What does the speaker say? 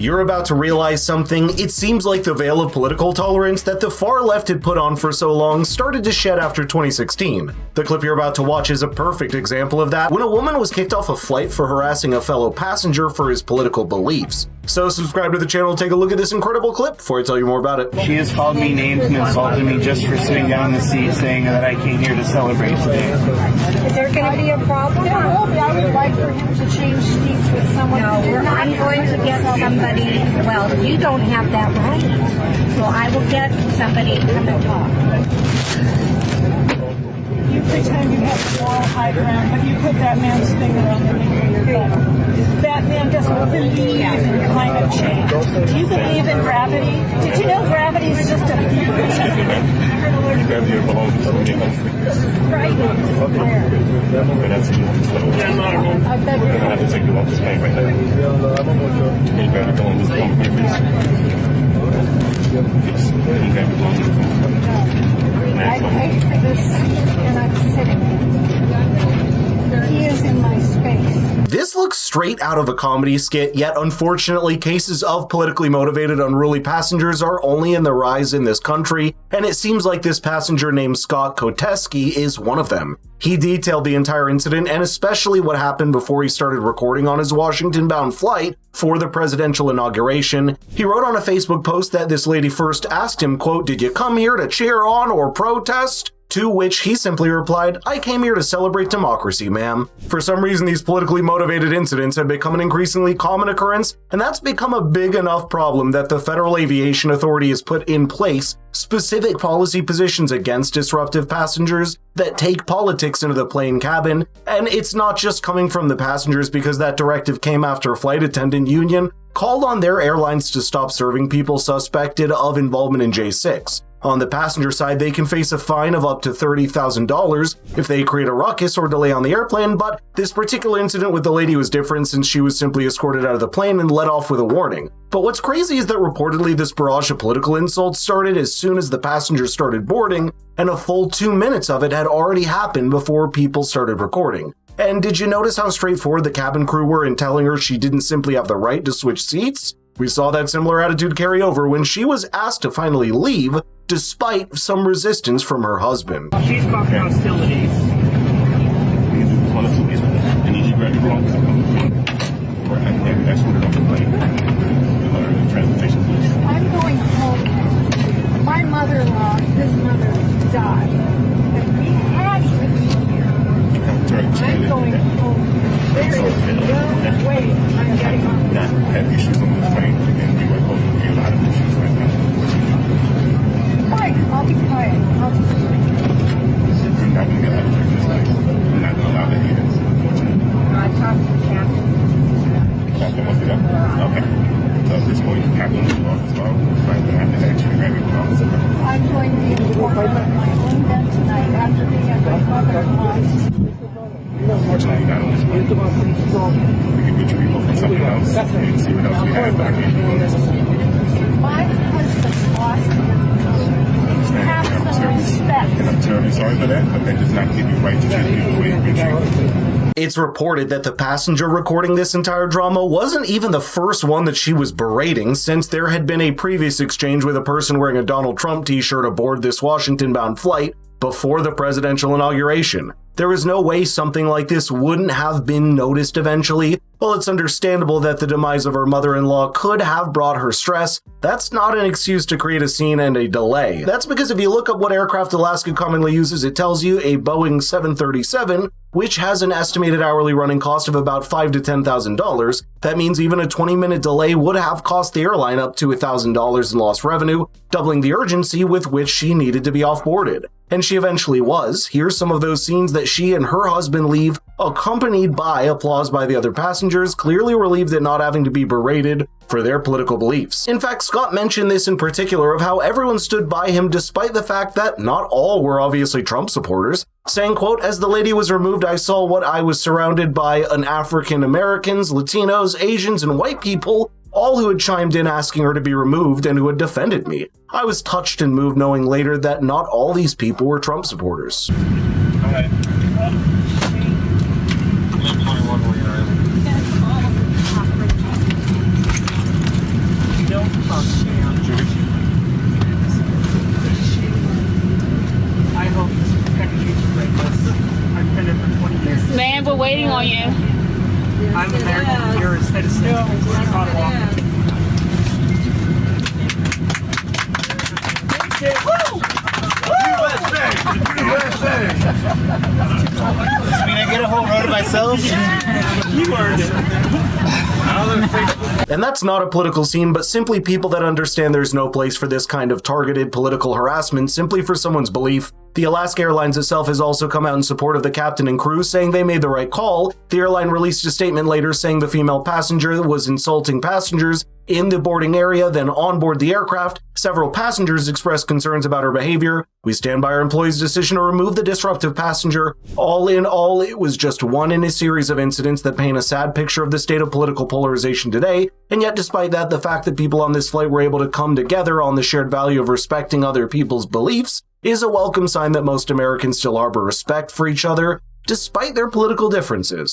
You're about to realize something. It seems like the veil of political tolerance that the far left had put on for so long started to shed after 2016. The clip you're about to watch is a perfect example of that, when a woman was kicked off a flight for harassing a fellow passenger for his political beliefs. So subscribe to the channel and take a look at this incredible clip before I tell you more about it. She has called me names and insulted me just for sitting down in the seat, saying that I came here to celebrate today. Is there going to be a problem? There will be. I would like for him to change seats with someone. No, I'm going to get somebody, well, you don't have that right. So I will get somebody to come and talk. You pretend you have moral high ground, but you put that man's finger on the nape of your head. That man doesn't believe in climate change. Do you believe in gravity? Did you know gravity is just a theory? Gravity belongs to somebody else. Right. But that's I bet We're going to have to take you off this plane right now. You got to go on this plane, please. Yes. You got to go on this plane. I paid for this and I'm sitting. He is in my space. This looks straight out of a comedy skit, yet unfortunately cases of politically motivated unruly passengers are only in the rise in this country, and it seems like this passenger named Scott Koteski is one of them. He detailed the entire incident and especially what happened before he started recording on his Washington-bound flight for the presidential inauguration. He wrote on a Facebook post that this lady first asked him, quote, "Did you come here to cheer on or protest?" To which he simply replied, "I came here to celebrate democracy, ma'am." For some reason, these politically motivated incidents have become an increasingly common occurrence, and that's become a big enough problem that the Federal Aviation Authority has put in place specific policy positions against disruptive passengers that take politics into the plane cabin. And it's not just coming from the passengers, because that directive came after a flight attendant union called on their airlines to stop serving people suspected of involvement in J6. On the passenger side, they can face a fine of up to $30,000 if they create a ruckus or delay on the airplane, but this particular incident with the lady was different since she was simply escorted out of the plane and let off with a warning. But what's crazy is that reportedly this barrage of political insults started as soon as the passengers started boarding, and a full 2 minutes of it had already happened before people started recording. And did you notice how straightforward the cabin crew were in telling her she didn't simply have the right to switch seats? We saw that similar attitude carry over when she was asked to finally leave, despite some resistance from her husband. She's causing hostilities. On the suitcase, and you grab your phone. Or I can escort it off the plane. Transportation police. I'm going home. My mother-in-law, his mother, died. And we had to be here. I'm going home. There is no way I'm getting home. Not have issues on this plane, and we were going to be a lot of issues right now. Fine, I'll be quiet. I'll just... I'm not going to get out of this place. I'm not going to allow that either, unfortunately. I talked to the captain. Captain wants to go? Okay. So at this point, the captain is off as well. So I'm going to have to actually grab your officer. I'm going to be in Portland on my own bed tonight after being at my mother-in-law's. Unfortunately, not on this plane. We can get you removed something else and see what else we have back in. My husband lost him. Have some respect. And I'm terribly sorry for that, but that does not give you right to treat people the way you've been treated. It's reported that the passenger recording this entire drama wasn't even the first one that she was berating, since there had been a previous exchange with a person wearing a Donald Trump t-shirt aboard this Washington-bound flight before the presidential inauguration. There is no way something like this wouldn't have been noticed eventually. While it's understandable that the demise of her mother-in-law could have brought her stress, that's not an excuse to create a scene and a delay. That's because if you look up what aircraft Alaska commonly uses, it tells you a Boeing 737, which has an estimated hourly running cost of about $5,000 to $10,000. That means even a 20-minute delay would have cost the airline up to $1,000 in lost revenue, doubling the urgency with which she needed to be offboarded. And she eventually was. Here's some of those scenes that she and her husband leave, accompanied by applause by the other passengers, clearly relieved at not having to be berated for their political beliefs. In fact, Scott mentioned this in particular of how everyone stood by him despite the fact that not all were obviously Trump supporters, saying, quote, "As the lady was removed, I saw what I was surrounded by an African Americans, Latinos, Asians, and white people, all who had chimed in asking her to be removed and who had defended me. I was touched and moved knowing later that not all these people were Trump supporters." myself. You earned it. And that's not a political scene, but simply people that understand there's no place for this kind of targeted political harassment simply for someone's belief. The Alaska Airlines itself has also come out in support of the captain and crew, saying they made the right call. The airline released a statement later saying the female passenger was insulting passengers in the boarding area, then on board the aircraft. Several passengers expressed concerns about her behavior. We stand by our employee's decision to remove the disruptive passenger. All in all, it was just one in a series of incidents that paint a sad picture of the state of political polarization today. And yet, despite that, the fact that people on this flight were able to come together on the shared value of respecting other people's beliefs is a welcome sign that most Americans still harbor respect for each other, despite their political differences.